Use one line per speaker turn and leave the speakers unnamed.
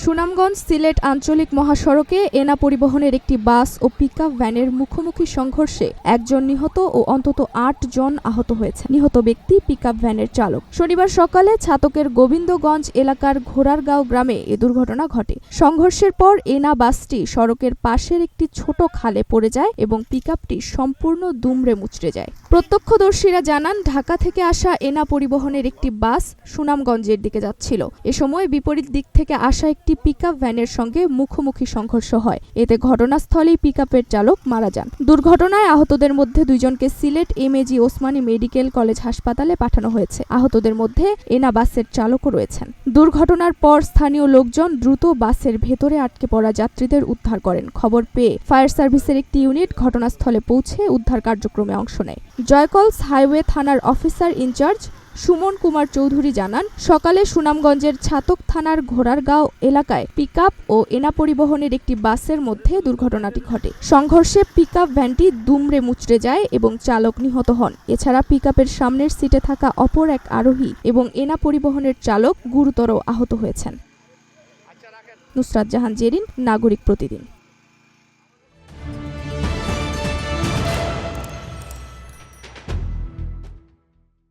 সুনামগঞ্জ সিলেট আঞ্চলিক মহাসড়কে এনা পরিবহনের একটি বাস ও পিকআপ ভ্যানের মুখোমুখি সংঘর্ষে একজন নিহত ও অন্তত ৮ জন আহত হয়েছে। নিহত ব্যক্তি পিকআপ ভ্যানের চালক। শনিবার সকালে ছাতকের গোবিন্দগঞ্জ এলাকার ঘোড়ারগাঁও গ্রামে এ দুর্ঘটনা ঘটে। সংঘর্ষের পর এনা বাসটি সড়কের পাশের একটি ছোট খালে পড়ে যায় এবং পিকআপটি সম্পূর্ণ দুমড়ে মুচড়ে যায়। প্রত্যক্ষদর্শীরা জানান, ঢাকা থেকে আসা এনা পরিবহনের একটি বাস সুনামগঞ্জের দিকে যাচ্ছিল। এ সময় বিপরীত দিক থেকে আসা একটি পিকআপ ভ্যানের সঙ্গে মুখোমুখি সংঘর্ষ হয়। এতে ঘটনাস্থলেই পিকআপের চালক মারা যান। দুর্ঘটনায় আহতদের মধ্যে 2 জনকে Sylhet MAG Osmani medical college হাসপাতালে পাঠানো হয়েছে। আহতদের মধ্যে এনা বাসের চালকও রয়েছেন। দুর্ঘটনার পর স্থানীয় লোকজন দ্রুত বাসের ভেতরে আটকে পড়া যাত্রীদের উদ্ধার করেন। খবর পেয়ে ফায়ার সার্ভিসের একটি ইউনিট ঘটনাস্থলে পৌঁছে উদ্ধার কার্যক্রমে অংশ নেয়। জয়কলস হাইওয়ে থানার অফিসার ইনচার্জ সুমন কুমার চৌধুরী জানান, সকালে সুনামগঞ্জের ছাতক থানার ঘোড়ারগাঁও এলাকায় পিকআপ ও এনা পরিবহনের একটি বাসের মধ্যে দুর্ঘটনাটি ঘটে। সংঘর্ষে পিকআপ ভ্যানটি দুমড়ে মুচড়ে যায় এবং চালক নিহত হন। এছাড়া পিকআপের সামনের সিটে থাকা অপর এক আরোহী এবং এনা পরিবহনের চালক গুরুতর আহত হয়েছেন। নুসরাত জাহান জেরিন, নাগরিক প্রতিদিন।